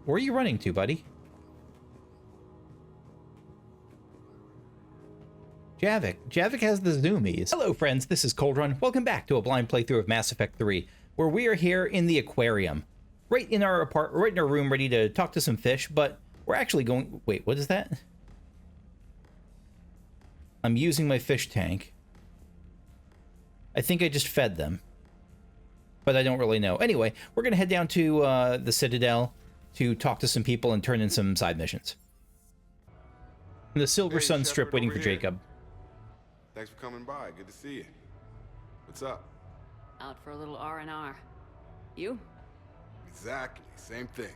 Where are you running to, buddy? Javik has the zoomies. Hello, friends. This is Cold Run. Welcome back to a blind playthrough of Mass Effect 3, where we are here in the aquarium, right in our room, ready to talk to some fish. But we're actually going. Wait, what is that? I'm using my fish tank. I think I just fed them, but I don't really know. Anyway, we're gonna head down to the Citadel to talk to some people and turn in some side missions. In the Silver Sun Strip, waiting for Jacob. Thanks for coming by. Good to see you. What's up? Out for a little R&R. You? Exactly. Same thing.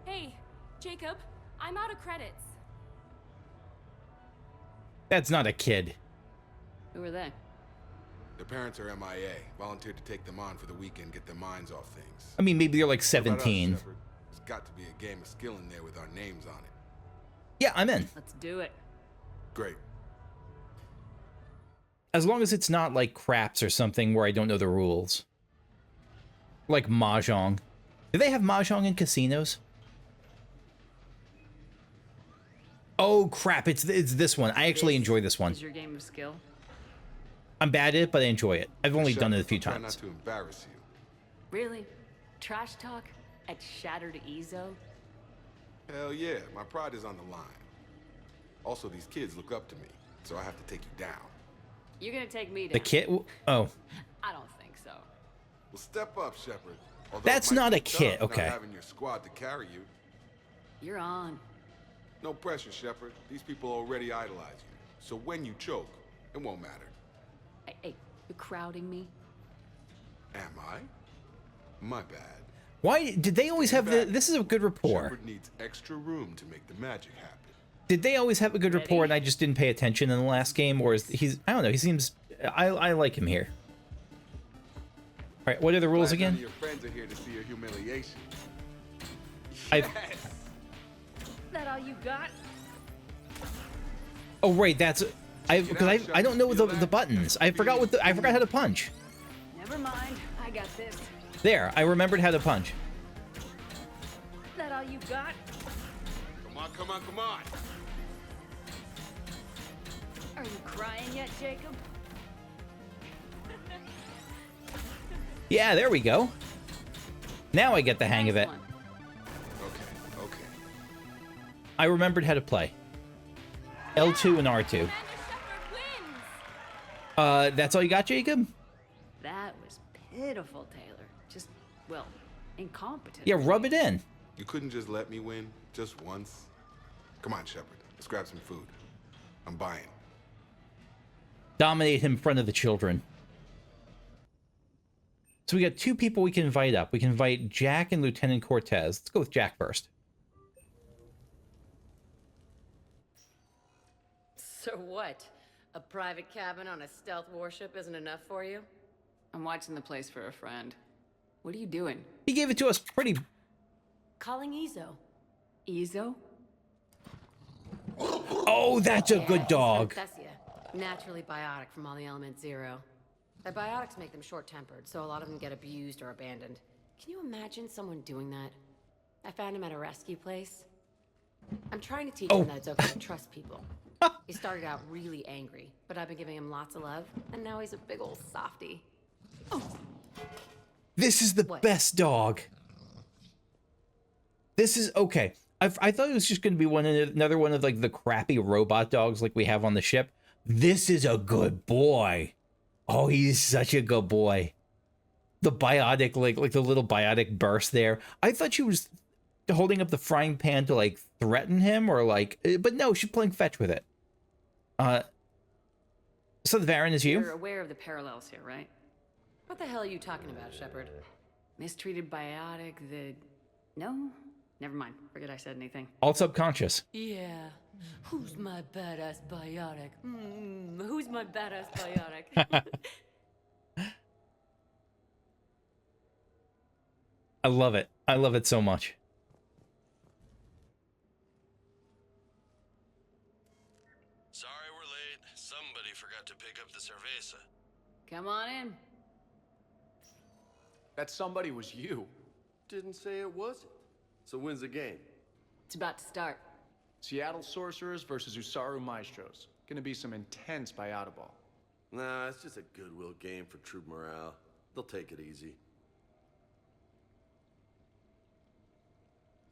Hey, Jacob. I'm out of credits. That's not a kid. Who are they? Their parents are MIA. Volunteered to take them on for the weekend, get their minds off things. I mean, maybe they're like 17. There's got to be a game of skill in there with our names on it. Yeah, I'm in. Let's do it. Great. As long as it's not like craps or something where I don't know the rules. Like Mahjong. Do they have Mahjong in casinos? Oh crap, it's this one. I actually enjoy this one. Is your game of skill? I'm bad at it, but I enjoy it. I've only done it a few Try times. not to embarrass you. Really? Trash talk at Shattered Ezo? Hell yeah, my pride is on the line. Also, these kids look up to me, so I have to take you down. You're gonna take me down. The kid? Oh. I don't think so. Well, step up, Shepard. Although That's it might not be a kid, tough okay. Not having your squad to carry you. You're on. No pressure, Shepard. These people already idolize you. So when you choke, it won't matter. Hey, you're crowding me? Am I? My bad. Why did they always have the... This is a good rapport. Shepard needs extra room to make the magic happen. Did they always have a good rapport and I just didn't pay attention in the last game? Or is he's... I don't know. He seems... I like him here. All right, what are the rules Glad again? none of your friends are here to see your humiliation. I've... That all you got? Oh, right, that's... I don't know the buttons. I forgot how to punch. Never mind. I got this. There, I remembered how to punch. That all you got? Come on, come on, come on. Are you crying yet, Jacob? Yeah, there we go. Now I get the hang of it. Nice one. Okay. I remembered how to play. L2 and R2. Commander Shepard wins. That's all you got, Jacob? That was pitiful, Taylor. Just, well, incompetent. Yeah, rub it in. You couldn't just let me win just once? Come on, Shepard. Let's grab some food. I'm buying. Dominate him in front of the children. So we got two people we can invite up. We can invite Jack and Lieutenant Cortez. Let's go with Jack first. So what? A private cabin on a stealth warship isn't enough for you? I'm watching the place for a friend. What are you doing? He gave it to us pretty... Calling Ezo. Ezo? Oh, that's a good dog. Thessia, naturally biotic from all the element zero. Their biotics make them short-tempered, so a lot of them get abused or abandoned. Can you imagine someone doing that? I found him at a rescue place. I'm trying to teach him that it's okay to trust people. He started out really angry, but I've been giving him lots of love, and now he's a big old softie. Oh. This is the best dog. This is... Okay. I thought it was just going to be another one of like the crappy robot dogs like we have on the ship. This is a good boy. Oh, he's such a good boy. The biotic, like the little biotic burst there. I thought she was holding up the frying pan to like threaten him or like, but no, she's playing fetch with it. So the Varen is you? You're aware of the parallels here, right? What the hell are you talking about, Shepard? Mistreated biotic, No? Never mind. Forget I said anything. All subconscious. Yeah. Who's my badass biotic? Who's my badass biotic? I love it. I love it so much. Sorry we're late. Somebody forgot to pick up the cerveza. Come on in. That somebody was you. Didn't say it wasn't. So when's the game? It's about to start. Seattle Sorcerers versus Usaru Maestros. Gonna be some intense biotaball. Nah, it's just a goodwill game for troop morale. They'll take it easy.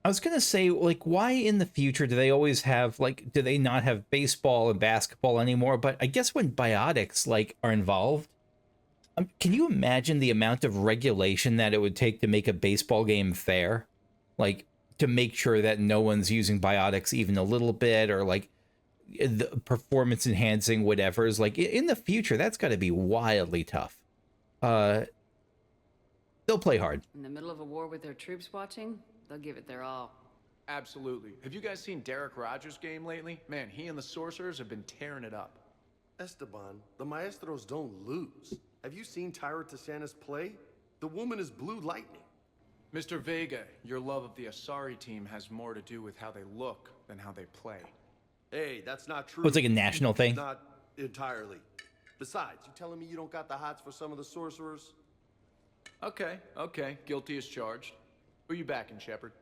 I was gonna say, like, why in the future do they always have, like, do they not have baseball and basketball anymore? But I guess when biotics, like, are involved, can you imagine the amount of regulation that it would take to make a baseball game fair? Like, to make sure that no one's using biotics even a little bit, or, like, the performance enhancing whatever is, like, in the future, that's got to be wildly tough. They'll play hard. In the middle of a war with their troops watching, they'll give it their all. Absolutely. Have you guys seen Derek Rogers' game lately? Man, he and the Sorcerers have been tearing it up. Esteban, the Maestros don't lose. Have you seen Tyra Tashanis play? The woman is blue lightning. Mr. Vega, your love of the Asari team has more to do with how they look than how they play. Hey, that's not true. Oh, it's like a national thing? Not entirely. Besides, you telling me you don't got the hots for some of the sorcerers? Okay, okay. Guilty as charged. Who you backing, Shepard?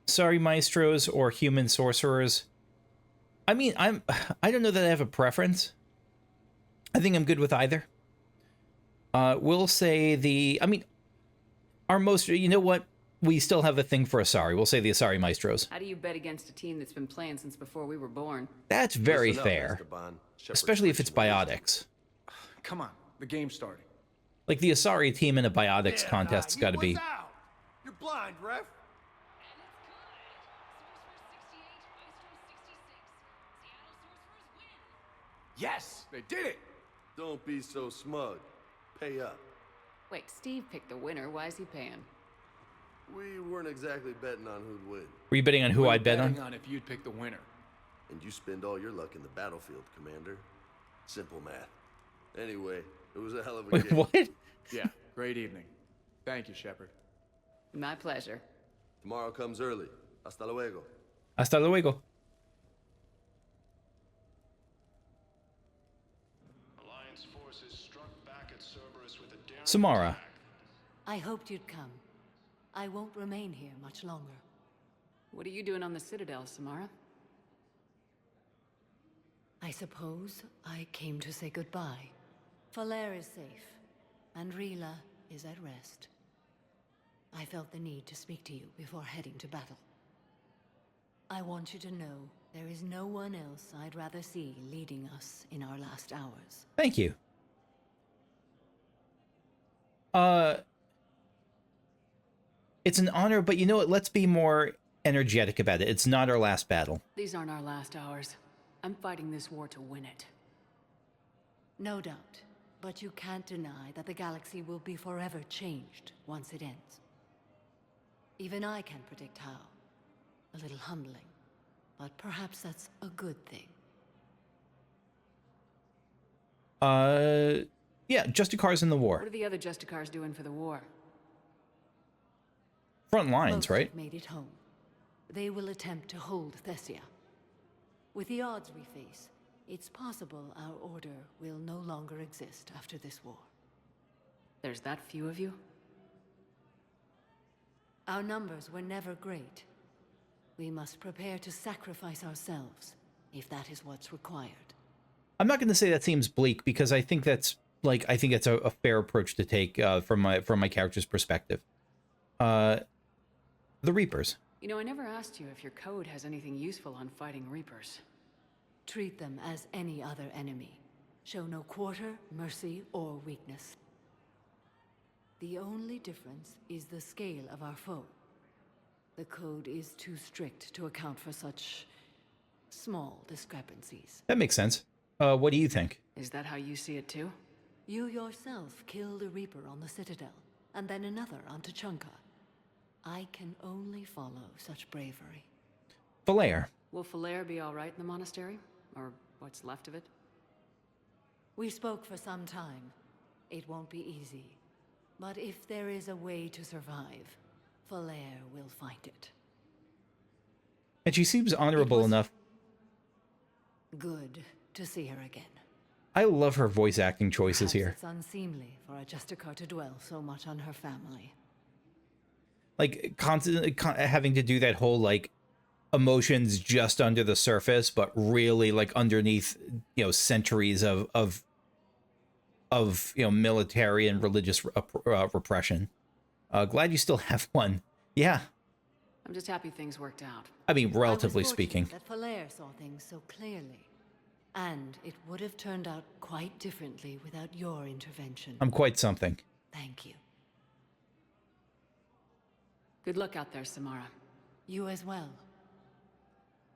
Sorry, Maestros or human sorcerers. I mean, I don't know that I have a preference. I think I'm good with either. We'll say our most, you know what? We still have a thing for Asari. We'll say the Asari Maestros. How do you bet against a team that's been playing since before we were born? That's very Listen up, fair. Esteban. Shepard's Especially if it's preaching wisdom. biotics. Come on, the game's starting. Like, the Asari team in a biotics Yeah, contest's got to be... what's out? You're blind, ref. Yes, they did it! Don't be so smug. Pay up. Wait, Steve picked the winner. Why is he paying? We weren't exactly betting on who'd win. Were you betting on who We were I'd bet betting on? if you'd pick the winner. And you spend all your luck in the battlefield, Commander. Simple math. Anyway, it was a hell of a Wait, game. what? Yeah, great evening. Thank you, Shepard. My pleasure. Tomorrow comes early. Hasta luego. Hasta luego. Alliance forces struck back at Cerberus with a daring Samara. attack. I hoped you'd come. I won't remain here much longer. What are you doing on the Citadel, Samara? I suppose I came to say goodbye. Falair is safe, and Rila is at rest. I felt the need to speak to you before heading to battle. I want you to know there is no one else I'd rather see leading us in our last hours. Thank you. It's an honor, but you know what? Let's be more energetic about it. It's not our last battle. These aren't our last hours. I'm fighting this war to win it. No doubt, but you can't deny that the galaxy will be forever changed once it ends. Even I can't predict how. A little humbling, but perhaps that's a good thing. Yeah, Justicars in the war. What are the other Justicars doing for the war? Front lines, Most right? have made it home. They will attempt to hold Thessia. With the odds we face, it's possible our order will no longer exist after this war. There's that few of you? Our numbers were never great. We must prepare to sacrifice ourselves, if that is what's required. I'm not going to say that seems bleak, because I think that's a fair approach to take from my character's perspective. The Reapers. You know, I never asked you if your code has anything useful on fighting Reapers. Treat them as any other enemy. Show no quarter, mercy, or weakness. The only difference is the scale of our foe. The code is too strict to account for such small discrepancies. That makes sense. What do you think? Is that how you see it too? You yourself killed a Reaper on the Citadel, and then another on Tuchanka. I can only follow such bravery. Falair. Will Falair be all right in the monastery? Or what's left of it? We spoke for some time. It won't be easy. But if there is a way to survive, Falair will find it. And she seems honorable enough. Good to see her again. I love her voice acting choices Perhaps here. it's unseemly for a Justicar to dwell so much on her family. like constantly having to do that whole like emotions just under the surface, but really like underneath, you know, centuries of you know, military and religious repression. Glad you still have one. Yeah, I'm just happy things worked out. I mean, I relatively was speaking. fortunate that Falair saw things so clearly. And it would have turned out quite differently without your intervention. I'm quite something. Thank you. Good luck out there, Samara. You as well.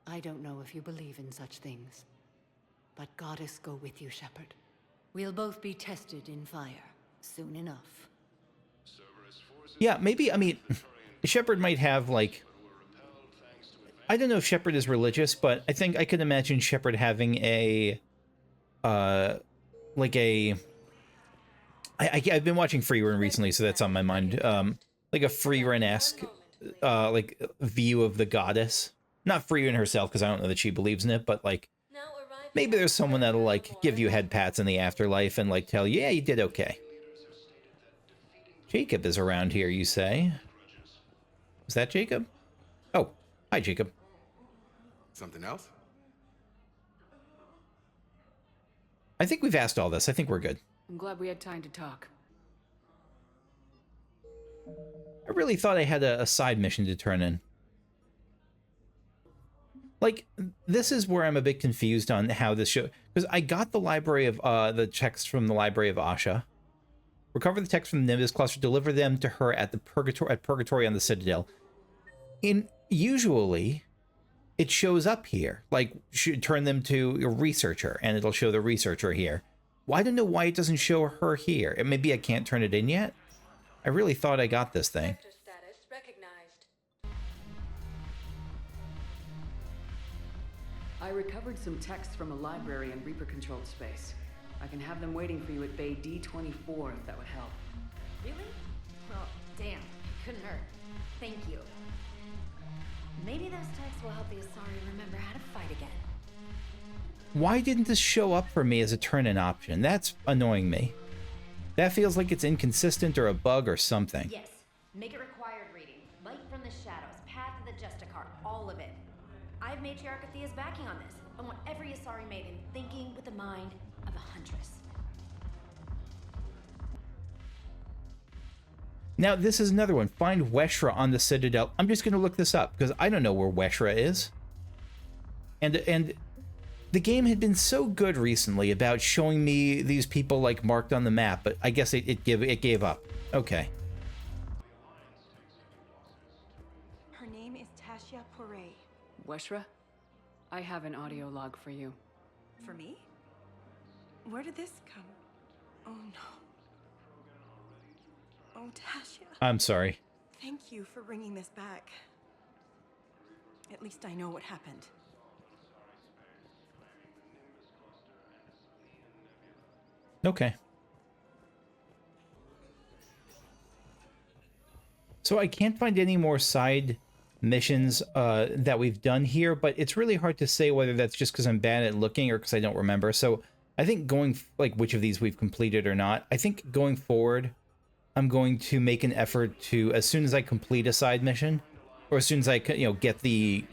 I don't know if you believe in such things, but Goddess go with you, Shepard. We'll both be tested in fire soon enough. Yeah, maybe, I mean, Shepard might have, like, I don't know if Shepard is religious, but I think I could imagine Shepard having a, like a, I've been watching Freerun recently, so that's on my mind, like a Freerun-esque, like, view of the goddess. Not Freerun herself, because I don't know that she believes in it, but, like, maybe there's someone that'll, like, give you head pats in the afterlife and, like, tell you, yeah, you did okay. Jacob is around here, you say? Is that Jacob? Oh, hi, Jacob. Something else? I think we've asked all this. I think we're good. I'm glad we had time to talk. I really thought I had a side mission to turn in. Like, this is where I'm a bit confused on how this show... Because I got the library of, the text from the Library of Asha. Recover the text from the Nimbus cluster, deliver them to her at the Purgatory on the Citadel. Usually, it shows up here. Like, should turn them to a researcher, and it'll show the researcher here. Well, I don't know why it doesn't show her here. Maybe I can't turn it in yet? I really thought I got this thing. I recovered some text from a library in Reaper-controlled space. I can have them waiting for you at Bay D24 if that would help. Really? Well, damn. It couldn't hurt. Thank you. Maybe those texts will help the Asari remember how to fight again. Why didn't this show up for me as a turn-in option? That's annoying me. That feels like it's inconsistent or a bug or something. Yes. Make it required reading. Light from the shadows, Path of the Justicar, all of it. I have Matriarch Athea's backing on this. I want every Asari maiden thinking with the mind of a huntress. Now, this is another one. Find Weshra on the Citadel. I'm just going to look this up, because I don't know where Weshra is. And the game had been so good recently about showing me these people, like, marked on the map, but I guess it gave up. Okay. Her name is Tasha Poray. Weshra? I have an audio log for you. For me? Where did this come? Oh no. Oh, Tasha. I'm sorry. Thank you for bringing this back. At least I know what happened. Okay. So I can't find any more side missions that we've done here, but it's really hard to say whether that's just because I'm bad at looking or because I don't remember. So I think going, like, which of these we've completed or not, I think going forward, I'm going to make an effort to, as soon as I complete a side mission, or as soon as I, you know, get the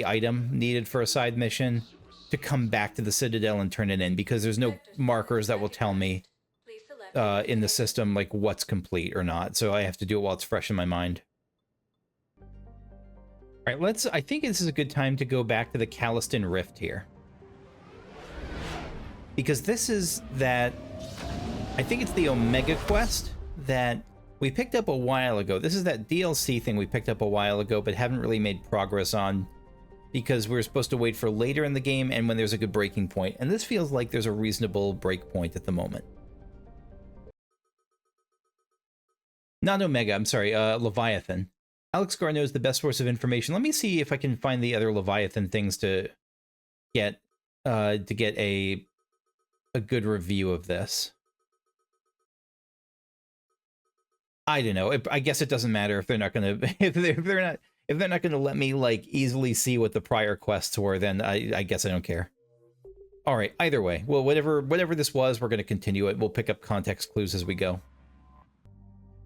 item needed for a side mission, to come back to the Citadel and turn it in, because there's no markers that will tell me in the system, like, what's complete or not. So I have to do it while it's fresh in my mind. All right, I think this is a good time to go back to the Caliston Rift here. Because this is that, I think it's the Omega quest that we picked up a while ago. This is that DLC thing we picked up a while ago, but haven't really made progress on, because we were supposed to wait for later in the game and when there's a good breaking point. And this feels like there's a reasonable break point at the moment. Not Omega, I'm sorry, Leviathan. Alex Garneau is the best source of information. Let me see if I can find the other Leviathan things to get a good review of this. I don't know. I guess it doesn't matter if they're not gonna if they're not gonna let me, like, easily see what the prior quests were. Then I guess I don't care. All right. Either way, well, whatever this was, we're gonna continue it. We'll pick up context clues as we go.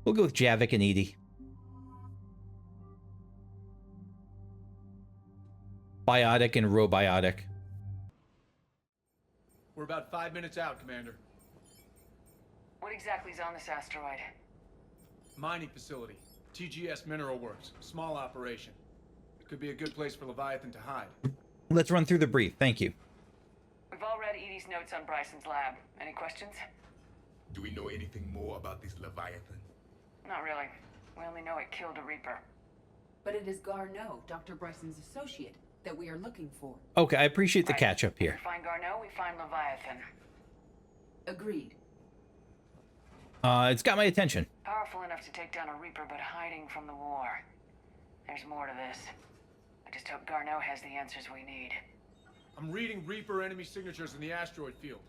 We'll go with Javik and Edie. Biotic and robiotic. We're about 5 minutes out, Commander. What exactly is on this asteroid? Mining facility. TGS Mineral Works. Small operation. Could be a good place for Leviathan to hide. Let's run through the brief. Thank you. We've all read Edie's notes on Bryson's lab. Any questions? Do we know anything more about this Leviathan? Not really. We only know it killed a Reaper. But it is Garneau, Dr. Bryson's associate, that we are looking for. Okay, I appreciate the catch up here. We find Garneau, we find Leviathan. Agreed. It's got my attention. Powerful enough to take down a Reaper, but hiding from the war. There's more to this. I just hope Garneau has the answers we need. I'm reading Reaper enemy signatures in the asteroid field.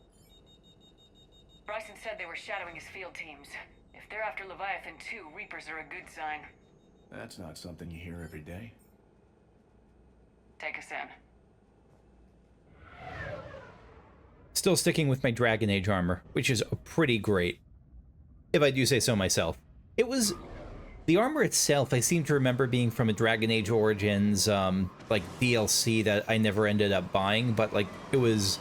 Bryson said they were shadowing his field teams. If they're after Leviathan too, Reapers are a good sign. That's not something you hear every day. Take us in. Still sticking with my Dragon Age armor, which is pretty great, if I do say so myself. It was... The armor itself, I seem to remember being from a Dragon Age Origins, like, DLC that I never ended up buying, but, like, it was...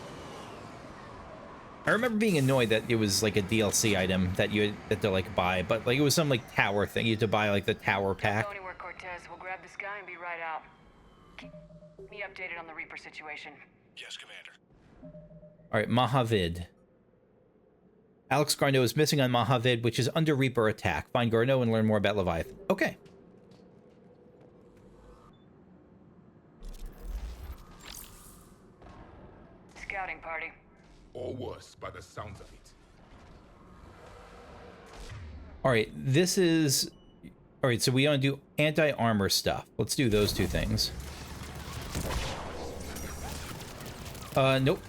I remember being annoyed that it was, like, a DLC item that you had to, like, buy, but, like, it was some, like, tower thing. You had to buy, like, the tower pack. Don't go anywhere, Cortez. We'll grab this guy and be right out. Keep me updated on the Reaper situation. Yes, Commander. Alright, Mahavid. Alex Garneau is missing on Mahavid, which is under Reaper attack. Find Garneau and learn more about Leviathan. Okay. Scouting party. Or worse, by the sounds of it. Alright, this is... Alright, so we want to do anti-armor stuff. Let's do those two things. Nope.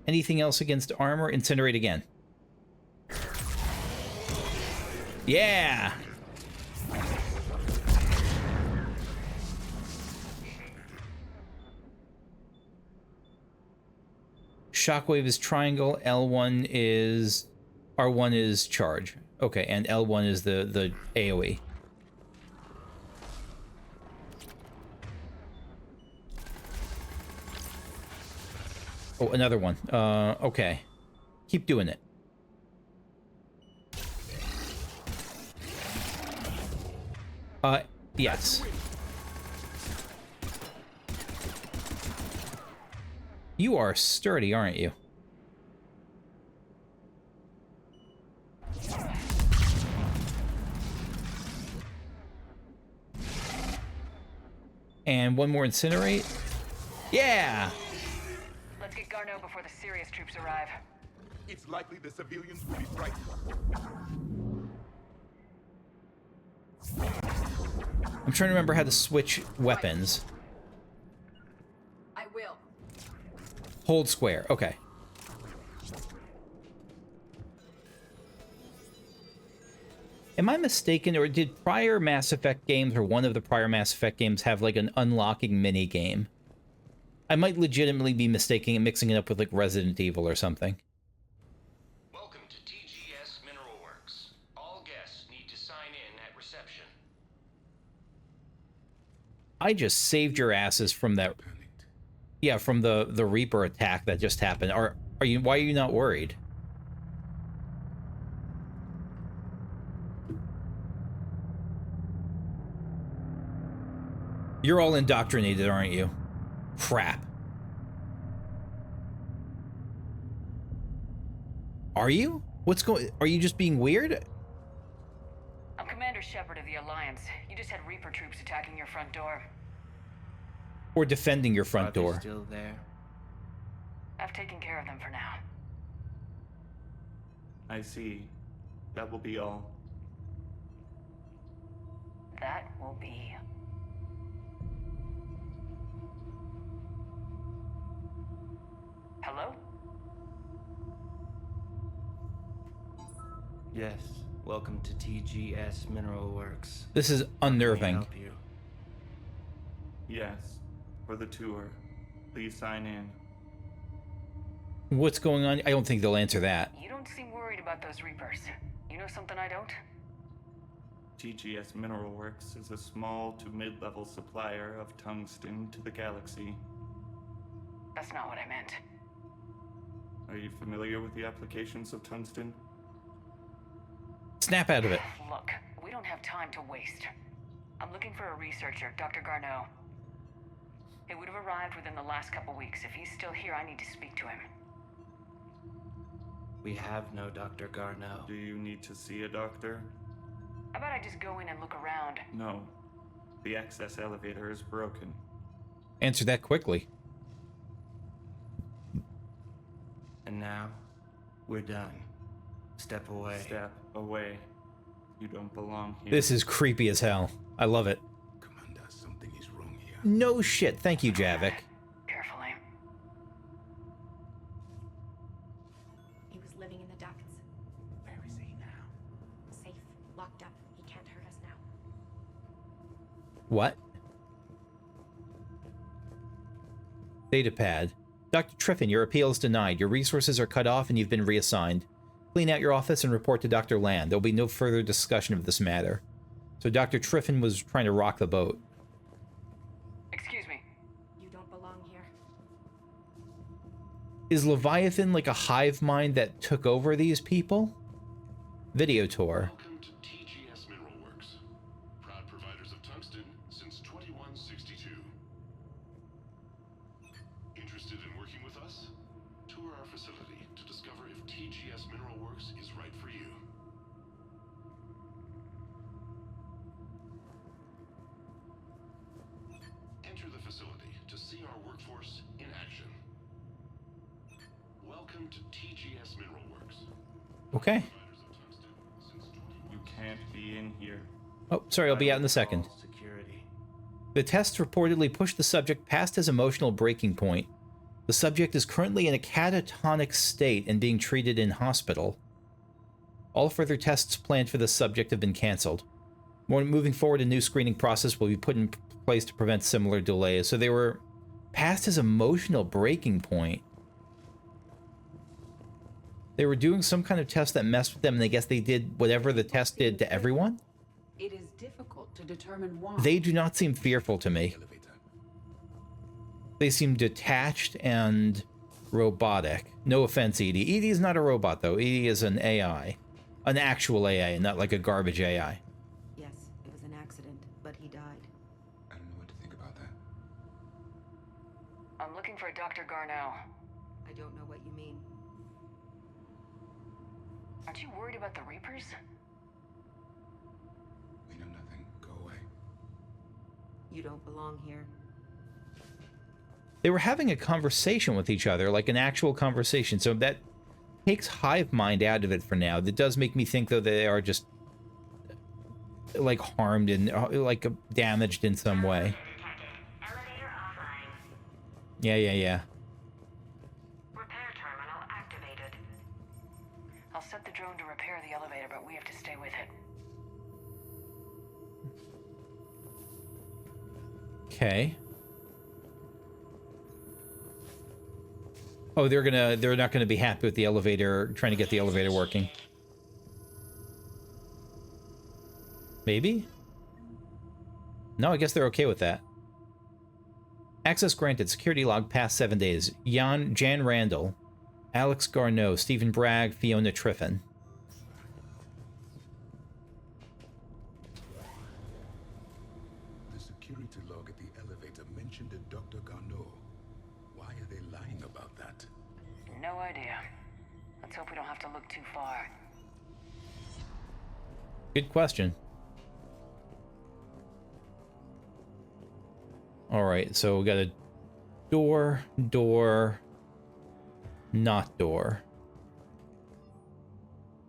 Anything else against armor? Incinerate again. Yeah! Shockwave is triangle, L1 is... R1 is charge. Okay, and L1 is the AoE. Oh, another one. Okay. Keep doing it. Yes. You are sturdy, aren't you? And one more incinerate. Yeah! Let's get Garneau before the serious troops arrive. It's likely the civilians will be frightened. I'm trying to remember how to switch weapons. I will. Hold square. Okay. Am I mistaken, or did prior Mass Effect games, or one of the prior Mass Effect games, have like an unlocking mini game? I might legitimately be mistaking and mixing it up with like Resident Evil or something. Welcome to TGS Mineral Works. All guests need to sign in at reception. I just saved your asses from that. Yeah, from the Reaper attack that just happened. Are you? Why are you not worried? You're all indoctrinated, aren't you? Crap. Are you? What's going... Are you just being weird? I'm Commander Shepard of the Alliance. You just had Reaper troops attacking your front door. Or defending your front door? Still there? I've taken care of them for now. I see. That will be all. That will be... Hello? Yes. Welcome to TGS Mineral Works. This is unnerving. Help you? Yes. For the tour. Please sign in. What's going on? I don't think they'll answer that. You don't seem worried about those Reapers. You know something I don't? TGS Mineral Works is a small to mid-level supplier of tungsten to the galaxy. That's not what I meant. Are you familiar with the applications of tungsten? Snap out of it. Look, we don't have time to waste. I'm looking for a researcher, Dr. Garneau. He would have arrived within the last couple weeks. If he's still here, I need to speak to him. We have no Dr. Garneau. Do you need to see a doctor? How about I just go in and look around? No. The access elevator is broken. Answer that quickly. And now, we're done. Step away. Step away. You don't belong here. This is creepy as hell. I love it. Commander, something is wrong here. No shit. Thank you, Javik. Carefully. He was living in the ducts. Where is he now? Safe. Locked up. He can't hurt us now. What? Datapad. Dr. Triffin, your appeal is denied. Your resources are cut off and you've been reassigned. Clean out your office and report to Dr. Land. There'll be no further discussion of this matter. So Dr. Triffin was trying to rock the boat. Excuse me. You don't belong here. Is Leviathan like a hive mind that took over these people? Video tour. Welcome to TGS Mineral Works. Proud providers of tungsten since 2162. Interested in working with us? Tour our facility to discover if TGS Mineral Works is right for you. Enter the facility to see our workforce in action. Welcome to TGS Mineral Works. Okay. You can't be in here. Oh, sorry, I'll be out in a second. Security. The tests reportedly pushed the subject past his emotional breaking point. The subject is currently in a catatonic state and being treated in hospital. All further tests planned for the subject have been cancelled. Moving forward, a new screening process will be put in place to prevent similar delays. So they were past his emotional breaking point. They were doing some kind of test that messed with them, and I guess they did whatever the test did to everyone? It is difficult to determine why. They do not seem fearful to me. They seem detached and robotic. No offense, Edie. Edie is not a robot, though. Edie is an AI. An actual AI, not like a garbage AI. Yes, it was an accident, but he died. I don't know what to think about that. I'm looking for Dr. Garneau. I don't know what you mean. Aren't you worried about the Reapers? We know nothing. Go away. You don't belong here. They were having a conversation with each other, like an actual conversation, so that takes hive mind out of it for now. That does make me think, though, that they are just, like, harmed and, like, damaged in some way. Yeah. Repair terminal activated. I'll set the drone to repair the elevator, but we have to stay with it. Okay. Oh, they're not gonna be happy with the elevator, trying to get the elevator working. Maybe? No, I guess they're okay with that. Access granted. Security log past 7 days. Jan Randall, Alex Garneau, Stephen Bragg, Fiona Triffin. The security log at the elevator mentioned a Dr. Garneau. Why are they lying about that? No idea. Let's hope we don't have to look too far. Good question. Alright, so we got a door, not door.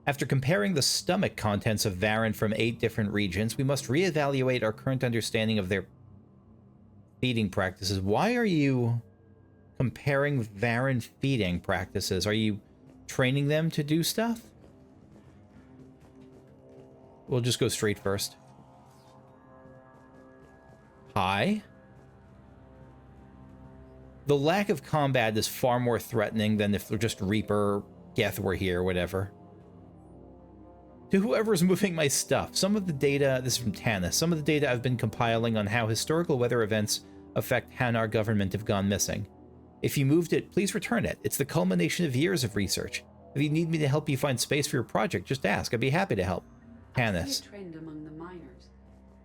After comparing the stomach contents of Varen from 8 different regions, we must reevaluate our current understanding of their feeding practices. Why are you comparing Varen feeding practices? Are you training them to do stuff? We'll just go straight first. Hi. The lack of combat is far more threatening than if they're just Reaper, Geth were here, whatever. To whoever's moving my stuff, some of the data, this is from Tannis, some of the data I've been compiling on how historical weather events affect Hanar government have gone missing. If you moved it, please return it. It's the culmination of years of research. If you need me to help you find space for your project, just ask. I'd be happy to help. Tannis. I see a trend among the miners.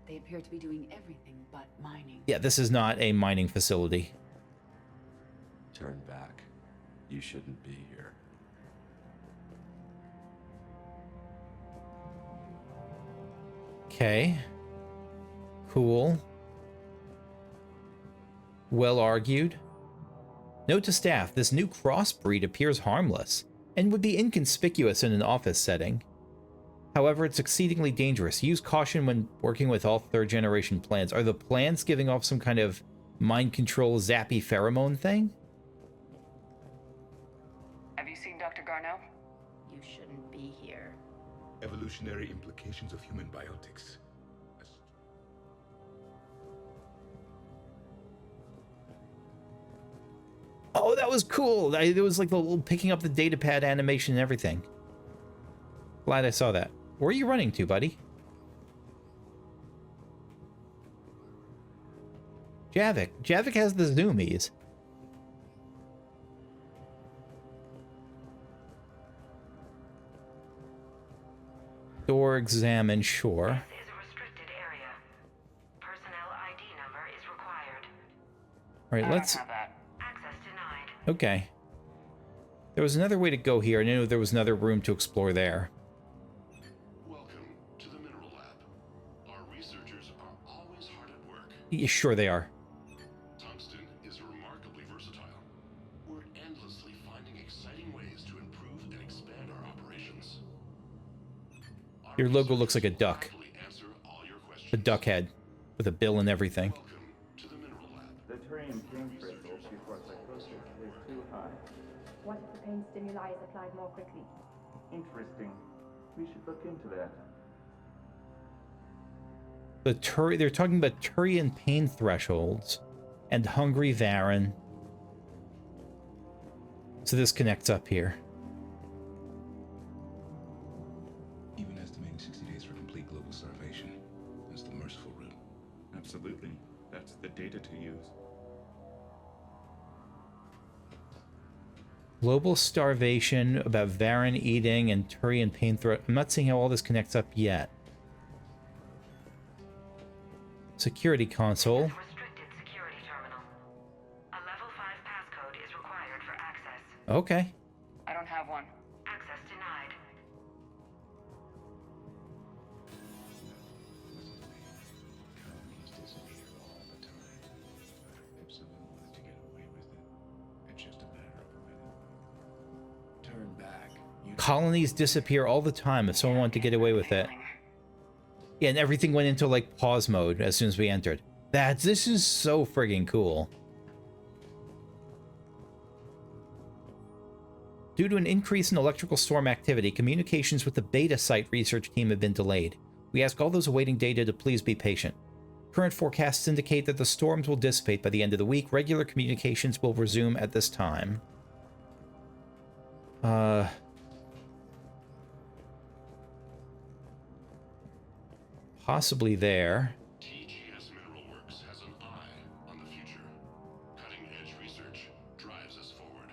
They appear to be doing everything but mining. Yeah, this is not a mining facility. Turn back. You shouldn't be here. Okay. Cool. Well argued. Note to staff, this new crossbreed appears harmless and would be inconspicuous in an office setting. However, it's exceedingly dangerous. Use caution when working with all third-generation plants. Are the plants giving off some kind of mind control zappy pheromone thing? Have you seen Dr. Garneau? You shouldn't be here. Evolutionary implications of human biotics. Oh, that was cool. It was like the little picking up the datapad animation and everything. Glad I saw that. Where are you running to, buddy? Javik. Javik has the zoomies. Door examine, sure. This is a restricted area. Personnel ID number is required. All right, let's... Access denied. Okay. There was another way to go here. I knew there was another room to explore there. Welcome to the Mineral Lab. Our researchers are always hard at work. Yeah, sure they are. Tungsten is remarkably versatile. We're endlessly finding exciting ways to improve and expand our operations. Your logo looks like a duck. A duck head with a bill and everything. The Turian pain threshold before psychosis is too high. What if the pain stimuli is applied more quickly? Interesting. We should look into that. They're talking about Turian pain thresholds and hungry Varen. So this connects up here. Even estimating 60 days for complete global starvation. That's the merciful route. Absolutely. That's the data to use. Global starvation, about Varen eating, and Turian pain threat. I'm not seeing how all this connects up yet. Security console. Restricted security terminal. A level 5 passcode is required for access. Okay. I don't have one. Access denied. Turn back. Colonies disappear all the time if someone wanted to get away with it. Yeah, and everything went into like pause mode as soon as we entered. This is so friggin' cool. Due to an increase in electrical storm activity, communications with the beta site research team have been delayed. We ask all those awaiting data to please be patient. Current forecasts indicate that the storms will dissipate by the end of the week. Regular communications will resume at this time. Possibly there. TGS Mineral Works has an eye on the future. Cutting-edge research drives us forward.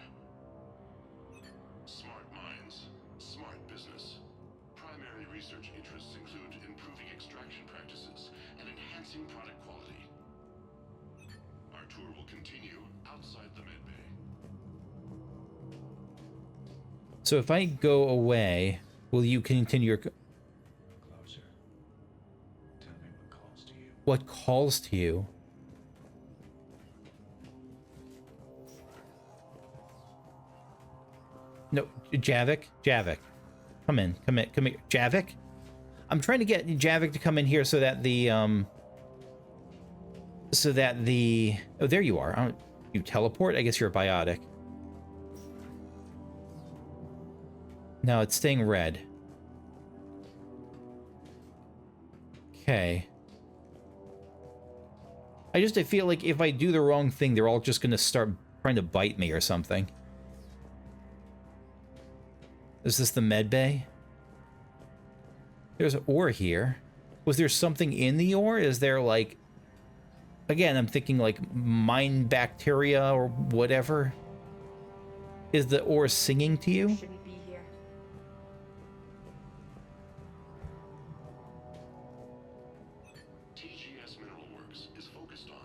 Smart minds, smart business. Primary research interests include improving extraction practices and enhancing product quality. Our tour will continue outside the medbay. So if I go away, will you continue your... What calls to you? No, Javik? Javik. Come in. Come here. Javik? I'm trying to get Javik to come in here so that the, oh, there you are. You teleport? I guess you're a biotic. No, it's staying red. Okay. I feel like if I do the wrong thing, they're all just going to start trying to bite me or something. Is this the med bay? There's ore here. Was there something in the ore? Is there like... Again, I'm thinking like mine bacteria or whatever. Is the ore singing to you? Shouldn't be here. TGS Mineral Works is focused on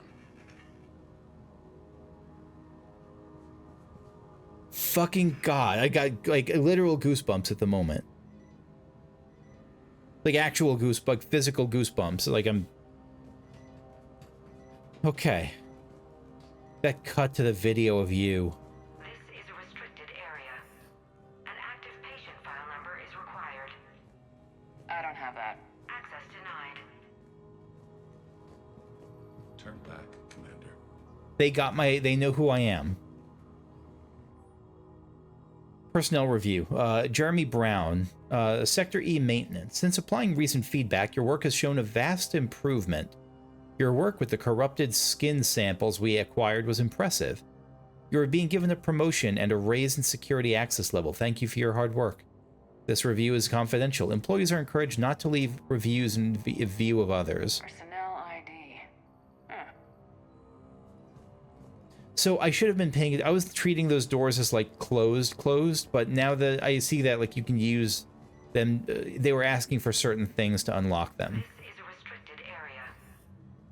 Fucking God, I got like literal goosebumps at the moment. Like actual goosebumps, physical goosebumps. Like I'm... Okay. That cut to the video of you. This is a restricted area. An active patient file number is required. I don't have that. Access denied. Turn back, Commander. They got my... They know who I am. Personnel review. Jeremy Brown, Sector E maintenance. Since applying recent feedback, your work has shown a vast improvement. Your work with the corrupted skin samples we acquired was impressive. You are being given a promotion and a raise in security access level. Thank you for your hard work. This review is confidential. Employees are encouraged not to leave reviews in view of others. Personnel ID. So I should have been paying it. I was treating those doors as like closed, but now that I see that like you can use them, they were asking for certain things to unlock them. This is a restricted area.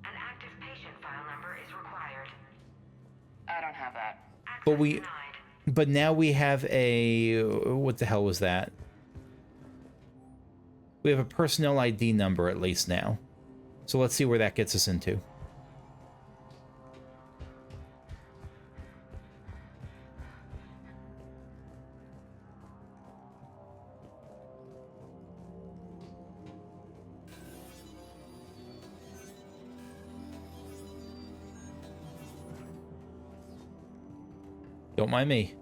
An active patient file number is required. I don't have that. But now we have a, what the hell was that? We have a personnel ID number at least now. So let's see where that gets us into. Don't mind me.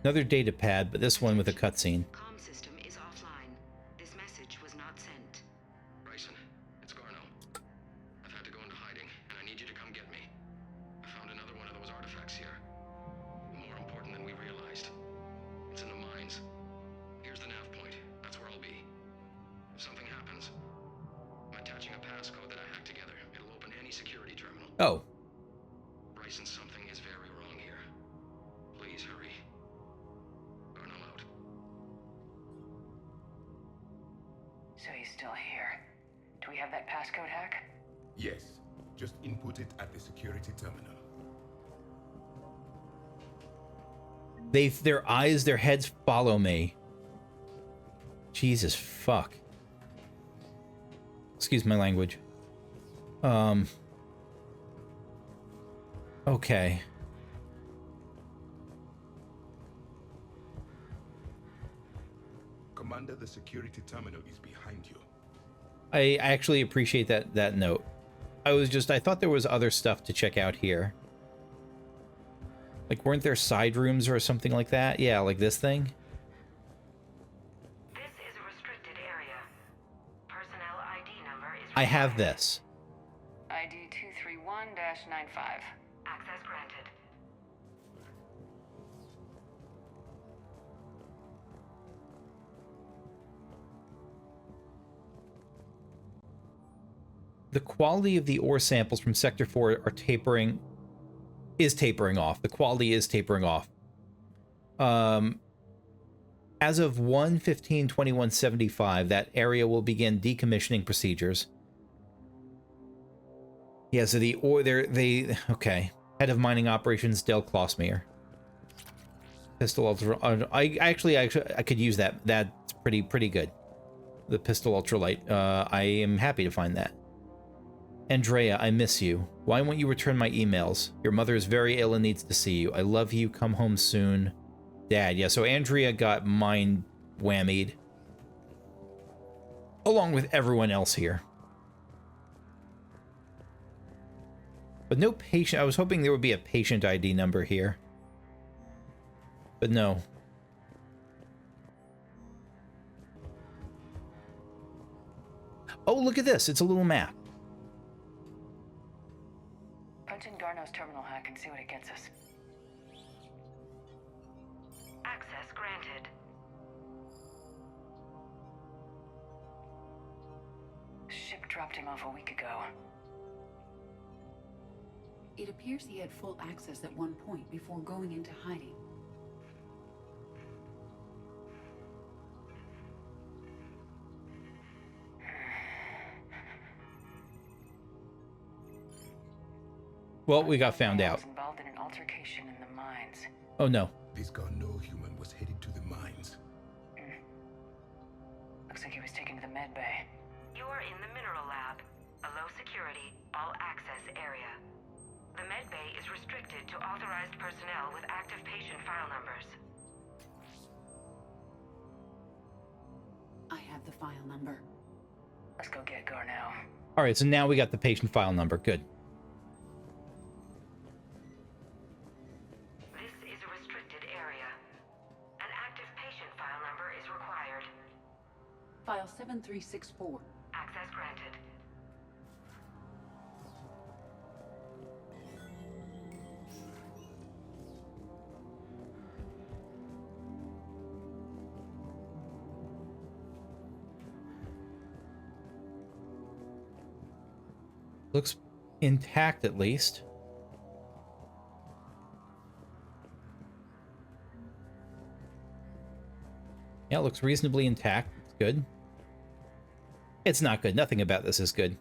Another data pad, but this one with a cutscene. Comm system is offline. This message was not sent. Bryson, it's Garneau. I've had to go into hiding, and I need you to come get me. I found another one of those artifacts here. More important than we realized. It's in the mines. Here's the nav point. That's where I'll be. If something happens, I'm attaching a passcode that I hacked together. It'll open any security terminal. Oh. Bryson, something is very wrong here. Please hurry. Garneau out. So he's still here. Do we have that passcode hack? Yes. Just input it at the security terminal. Their eyes, their heads follow me. Jesus fuck. Excuse my language. Okay. Commander, the security terminal is behind you. I actually appreciate that note. I thought there was other stuff to check out here. Like, weren't there side rooms or something like that? Yeah, like this thing. This is a restricted area. Personnel ID number is I have this. ID 231-95. access granted. The quality of the ore samples from Sector 4 are tapering off. The quality is tapering off. As of 1/15/2175, that area will begin decommissioning procedures. Yeah, so the ore okay. Head of mining operations, Del Klossmere. Pistol ultra. I could use that. That's pretty good. The pistol ultralight. I am happy to find that. Andrea, I miss you. Why won't you return my emails? Your mother is very ill and needs to see you. I love you. Come home soon. Dad. Yeah, so Andrea got mind whammied. Along with everyone else here. But no patient. I was hoping there would be a patient ID number here. But no. Oh, look at this. It's a little map. Punch in Garneau's terminal hack and see what it gets us. Access granted. Ship dropped him off a week ago. It appears he had full access at one point before going into hiding. Well, we got found out. Involved in an altercation in the mines. Oh no. This Garneau human was headed to the mines. Looks like he was taken to the med bay. You are in the mineral lab, a low security, all access area. The med bay is restricted to authorized personnel with active patient file numbers. I have the file number. Let's go get Garneau. All right, so now we got the patient file number. Good. This is a restricted area. An active patient file number is required. File 7364. Access granted. Looks intact at least. Yeah, it looks reasonably intact. It's good. It's not good. Nothing about this is good.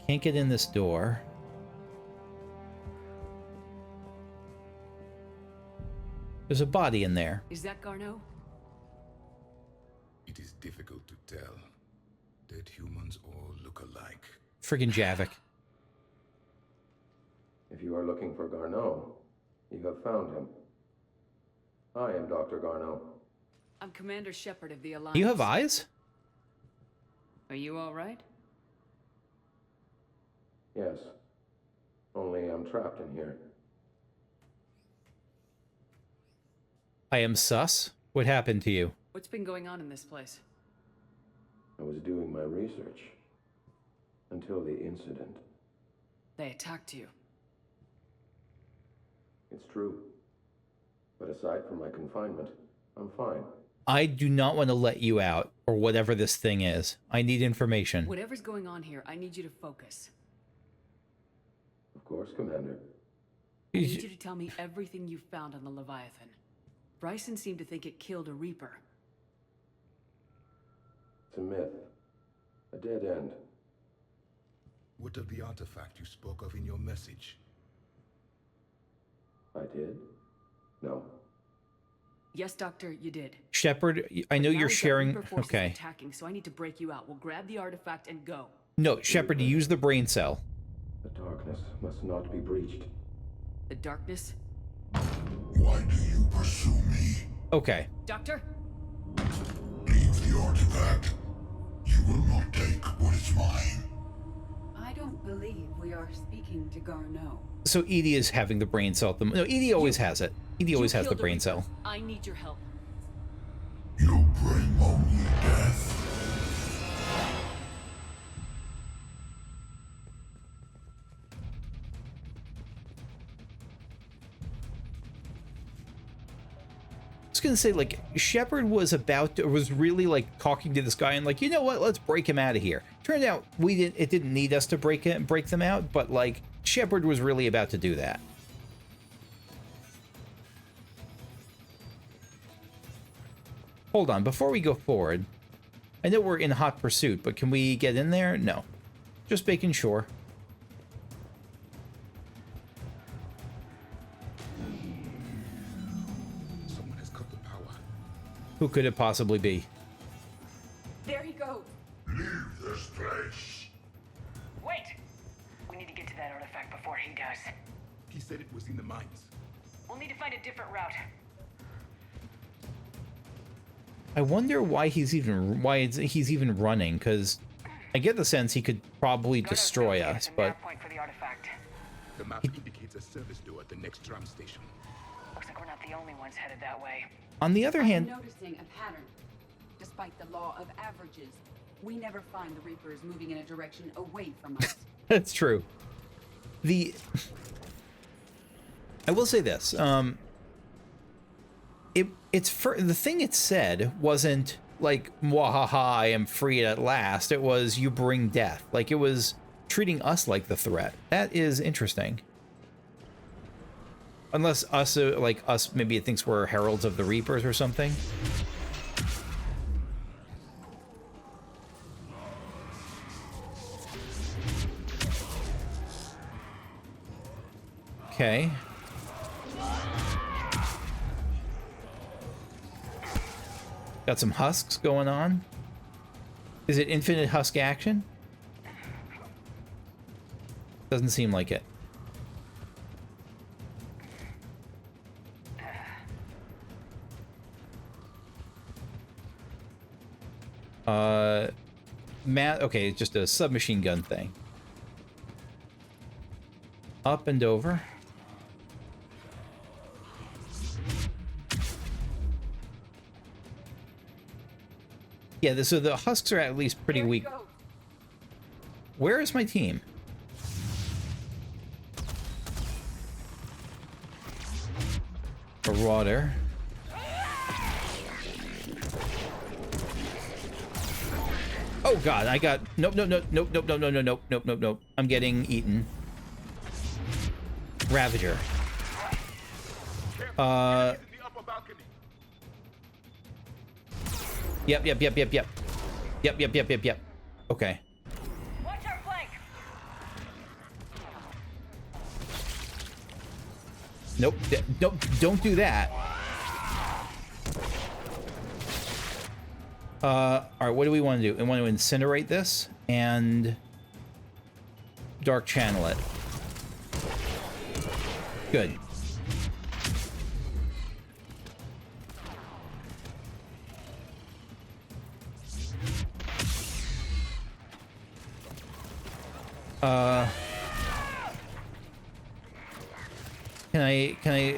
Can't get in this door. There's a body in there. Is that Garneau? It is difficult to tell. Dead humans all look alike. Friggin' Javik. If you are looking for Garneau, you have found him. I am Dr. Garneau. I'm Commander Shepard of the Alliance. You have eyes? Are you all right? Yes. Only I'm trapped in here. I am sus. What happened to you? What's been going on in this place? I was doing my research. Until the incident. They attacked you. It's true. But aside from my confinement, I'm fine. I do not want to let you out, or whatever this thing is. I need information. Whatever's going on here, I need you to focus. Of course, Commander. I need you to tell me everything you found on the Leviathan. Bryson seemed to think it killed a Reaper. It's a myth. A dead end. What of the artifact you spoke of in your message? I did? No. Yes, Doctor, you did. Shepard, I know you're sharing... Okay. Attacking, so I need to break you out. We'll grab the artifact and go. No, Shepard, use the brain cell. The darkness must not be breached. The darkness? Why do you pursue me? Okay. Doctor? Leave the artifact. You will not take what is mine. I don't believe we are speaking to Garneau. So Edie is having the brain cell. No, Edie always has it. Edie always has the brain cell. I need your help. You bring only death. I was gonna say, like, Shepard was really like talking to this guy and like, you know what, let's break him out of here. Turned out it didn't need us to break them out, but like Shepard was really about to do that. Hold on, before we go forward, I know we're in hot pursuit, but can we get in there? No. Just making sure. Someone has cut the power. Who could it possibly be? There he goes. Leave this place. Wait! We need to get to that artifact before he does. He said it was in the mines. We'll need to find a different route. I wonder why he's even running, because I get the sense he could probably destroy us, but Point for the artifact. The map indicates a service door at the next tram station. Looks like like we're not the only ones headed that way. On the other hand, I'm noticing a pattern. Despite the law of averages, we never find the Reapers moving in a direction away from us. that's true. I will say this. The thing it said wasn't like, "Mwahaha, I am free at last." It was, "You bring death." Like, it was treating us like the threat. That is interesting. Unless us, maybe it thinks we're heralds of the Reapers or something. Okay. Got some husks going on. Is it infinite husk action? Doesn't seem like it. Okay, just a submachine gun thing. Up and over. Yeah, so the husks are at least pretty weak. Where is my team? Marauder. Oh god, I got nope. I'm getting eaten. Ravager. Yep. Okay. Watch our flank. Nope. Don't do that. Alright, what do we want to do? We want to incinerate this and dark channel it. Good.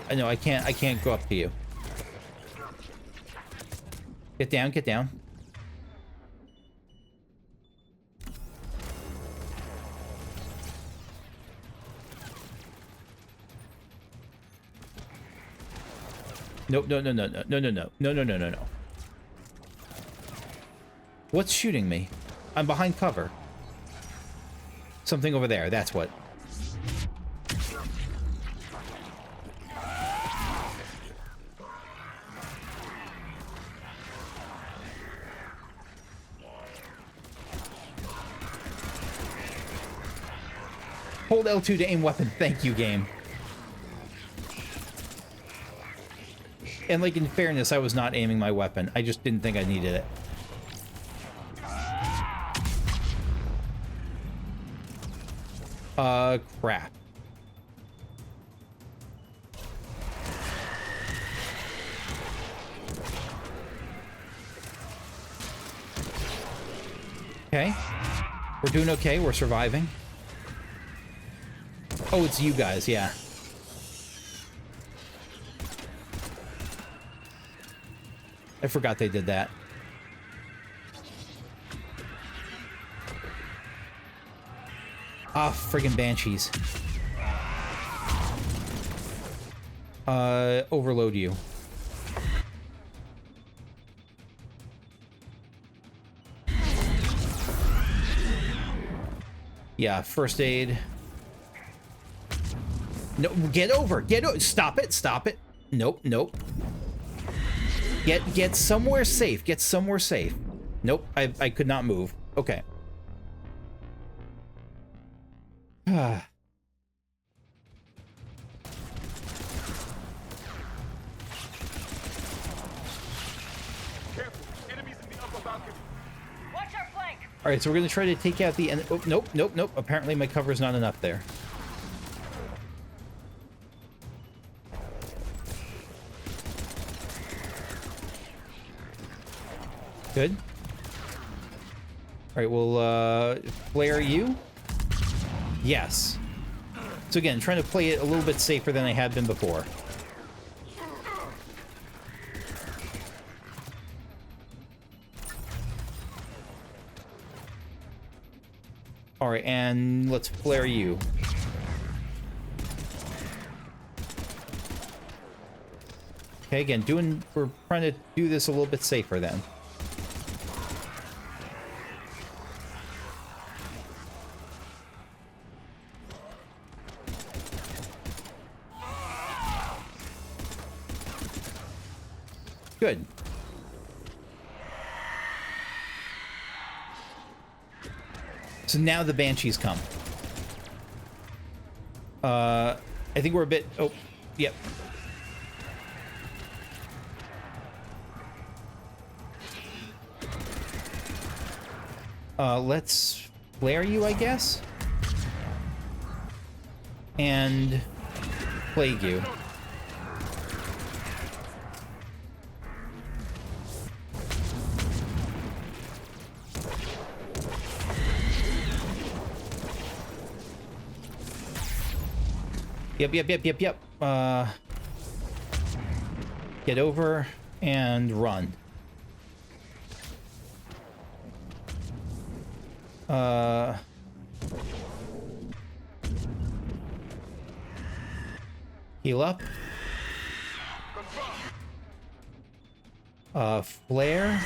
No, I can't go up to you. Get down. Nope, no. What's shooting me? I'm behind cover. Something over there, that's what. Hold L2 to aim weapon. Thank you, game. And, like, in fairness, I was not aiming my weapon. I just didn't think I needed it. Crap. Okay. We're doing okay. We're surviving. Oh, it's you guys, yeah. I forgot they did that. Ah, friggin' banshees. Overload you. Yeah, first aid. No, get over. Stop it. Nope. Get somewhere safe. Nope, I could not move. Okay. All right, so we're gonna try to take out the end. Oh, nope. Apparently my cover's not enough there. Good. All right, we'll flare you. Yes. So again, trying to play it a little bit safer than I had been before. All right, and let's flare you. Okay, again, we're trying to do this a little bit safer then. Good. So now the Banshees come. I think we're a bit... Oh, yep. Let's flare you, I guess. And plague you. Yep. Get over and run. Heal up. Flare.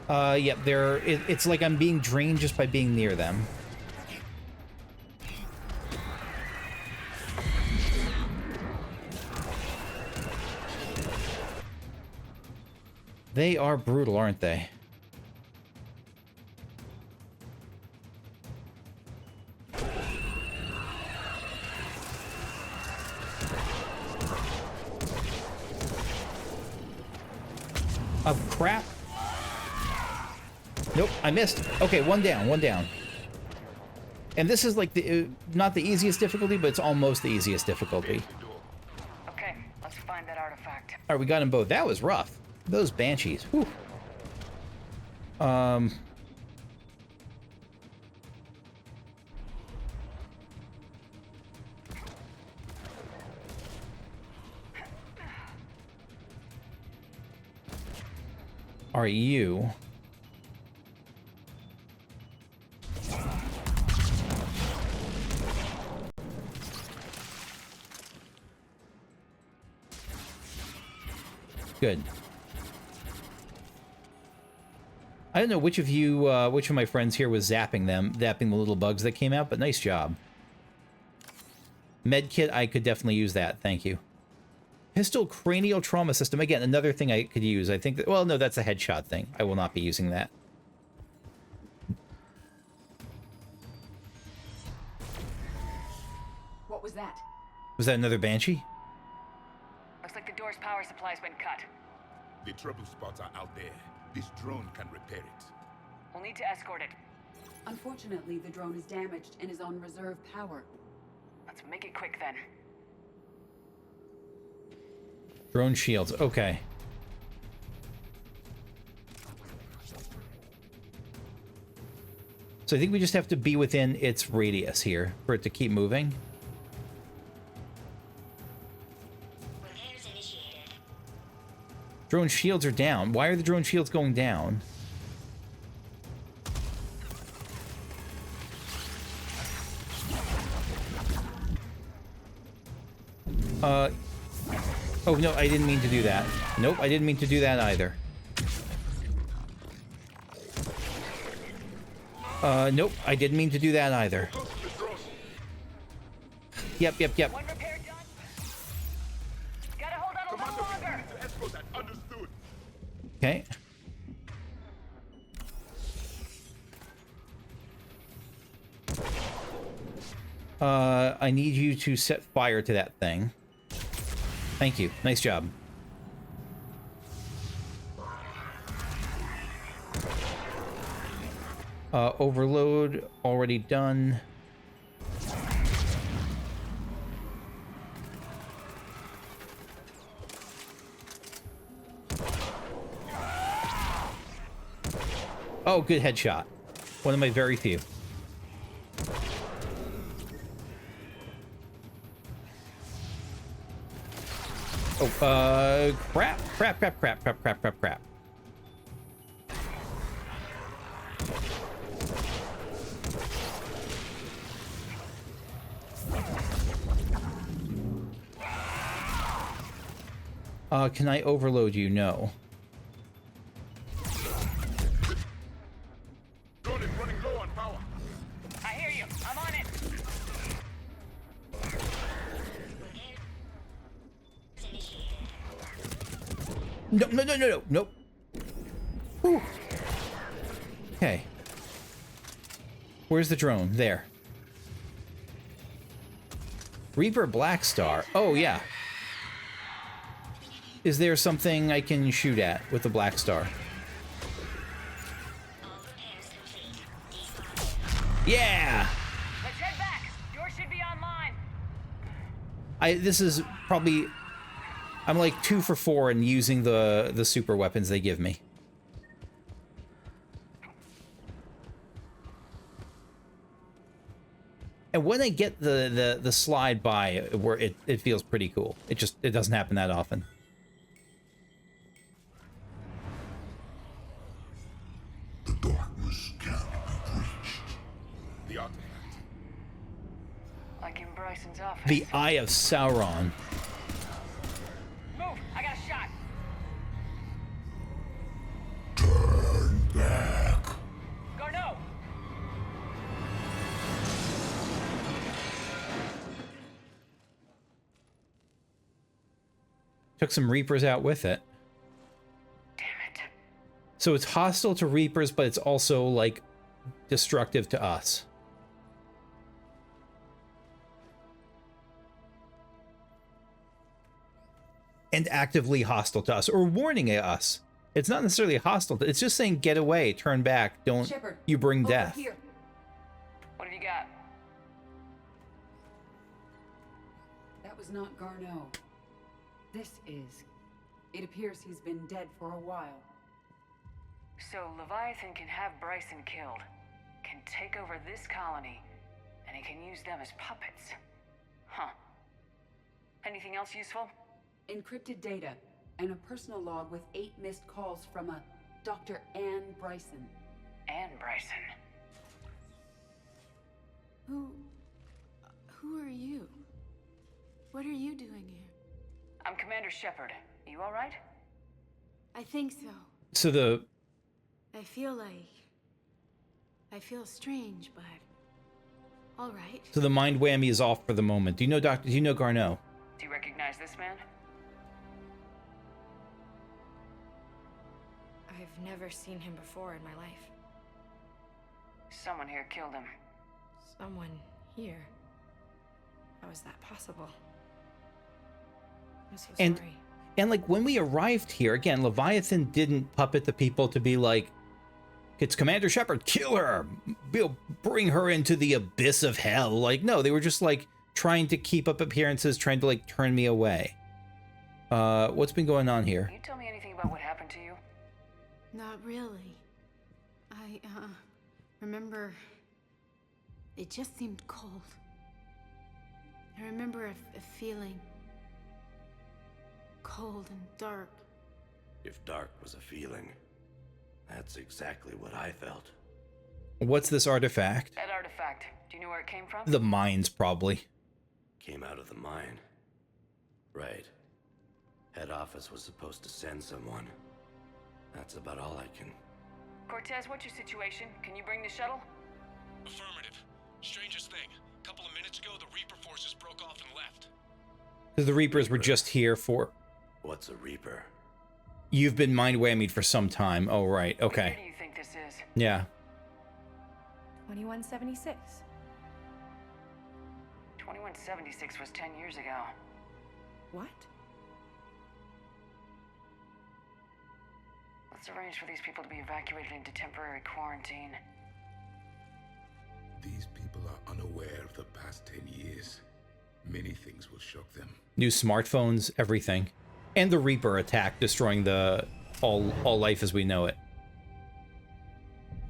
Yep, it's like I'm being drained just by being near them. They are brutal, aren't they? Oh, crap. Nope, I missed. Okay, one down. And this is like not the easiest difficulty, but it's almost the easiest difficulty. Okay, let's find that artifact. All right, we got them both. That was rough. Those Banshees. Whew. Are you? Good. I don't know which of you, which of my friends here was zapping the little bugs that came out, but nice job. Medkit, I could definitely use that. Thank you. Pistol cranial trauma system. Again, another thing I could use. I think that, well, no, that's a headshot thing. I will not be using that. What was that? Was that another Banshee? Looks like the door's power supply's been cut. The trouble spots are out there. This drone can repair it. We'll need to escort it. Unfortunately, the drone is damaged and is on reserve power. Let's make it quick then. Drone shields. Okay. So I think we just have to be within its radius here for it to keep moving. Drone shields are down. Why are the drone shields going down? Oh, no, I didn't mean to do that. Nope, I didn't mean to do that either. Nope, I didn't mean to do that either. Yep. One repair done. Gotta hold on a little longer. Okay. I need you to set fire to that thing. Thank you. Nice job. Overload already done. Oh, good headshot. One of my very few. Oh, crap. Can I overload you? No. Running low on power. I hear you. I'm on it. No. Nope. Whew. Okay. Where's the drone? There. Reaper Black Star. Oh, yeah. Is there something I can shoot at with the Black Star? Yeah! Let's head back. Yours should be online. This is probably... I'm like 2 for 4 in using the super weapons they give me. And when I get the slide by where it feels pretty cool. It doesn't happen that often. The darkness can't be breached. The artifact. Like in Bryson's office. The Eye of Sauron. Move! I got a shot. Turn back. Garneau! Took some Reapers out with it. Damn it. So it's hostile to Reapers, but it's also, like, destructive to us. And actively hostile to us, or warning us. It's not necessarily hostile. It's just saying, get away, turn back, don't Shepard, you bring over death. here. What have you got? That was not Garneau. This is. It appears he's been dead for a while. So Leviathan can have Bryson killed, can take over this colony, and he can use them as puppets. Huh. Anything else useful? Encrypted data, and a personal log with 8 missed calls from a Dr. Ann Bryson. Ann Bryson. Who are you? What are you doing here? I'm Commander Shepard. You all right? I think so. So the... I feel strange, but all right. So the mind whammy is off for the moment. Do you know Garneau? Do you recognize this man? I've never seen him before in my life. Someone here killed him. Someone here? How is that possible? I'm so sorry. And like when we arrived here, again, Leviathan didn't puppet the people to be like, it's Commander Shepard, kill her! We'll bring her into the abyss of hell. Like, no, they were just like trying to keep up appearances, trying to like turn me away. What's been going on here? Can you tell me anything about what happened to you? Not really. I remember it just seemed cold. I remember a feeling cold and dark. If dark was a feeling, that's exactly what I felt. What's this artifact? That artifact. Do you know where it came from? The mines, probably. Came out of the mine. Right. Head office was supposed to send someone. That's about all I can... Cortez, what's your situation? Can you bring the shuttle? Affirmative. Strangest thing. A couple of minutes ago, the Reaper forces broke off and left. Because the Reapers were just here for... What's a Reaper? You've been mind whammied for some time. Oh, right. Okay. Where do you think this is? Yeah. 2176. 2176 was 10 years ago. What? Let's arrange for these people to be evacuated into temporary quarantine. These people are unaware of the past 10 years. Many things will shock them. New smartphones, everything. And the Reaper attack, destroying all life as we know it.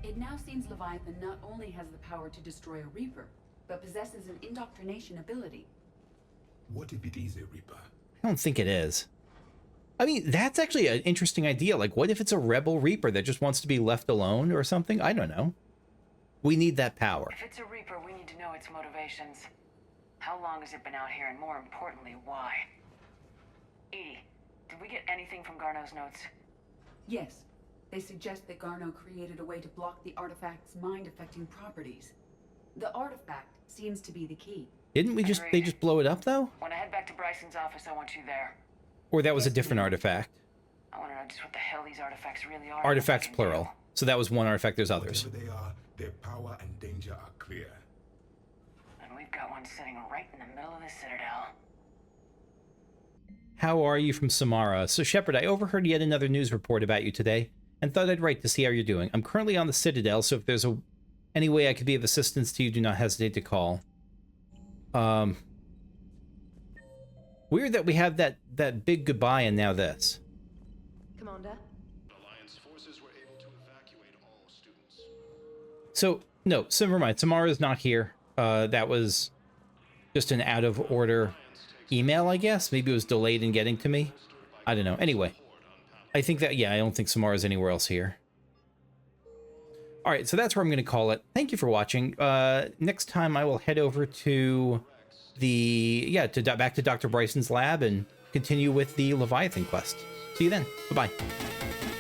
It now seems Leviathan not only has the power to destroy a Reaper, but possesses an indoctrination ability. What if it is a Reaper? I don't think it is. I mean, that's actually an interesting idea. Like, what if it's a rebel Reaper that just wants to be left alone or something? I don't know. We need that power. If it's a Reaper, we need to know its motivations. How long has it been out here, and more importantly, why? Edie, Did we get anything from Garneau's notes? Yes. They suggest that Garneau created a way to block the artifact's mind-affecting properties. The artifact seems to be the key. Didn't we just, they just blow it up though? When I head back to Bryson's office, I want you there. Or that was a different artifact? I want to know just what the hell these artifacts really are. Artifacts plural. So that was one artifact, there's others. Whatever they are, their power and danger are clear. And we've got one sitting right in the middle of the Citadel. How are you from Samara? So Shepard, I overheard yet another news report about you today, and thought I'd write to see how you're doing. I'm currently on the Citadel, so if there's any way I could be of assistance to you, do not hesitate to call. Weird that we have that big goodbye and now this. Commander? Alliance forces were able to evacuate all students. So, no, so never mind. Samara's not here. That was just an out-of-order email, I guess. Maybe it was delayed in getting to me. I don't know. Anyway, I think that, yeah, I don't think Samara's anywhere else here. All right, so that's where I'm going to call it. Thank you for watching. Next time I will head over to back to Dr. Bryson's lab and continue with the Leviathan quest. See you then. Bye-bye.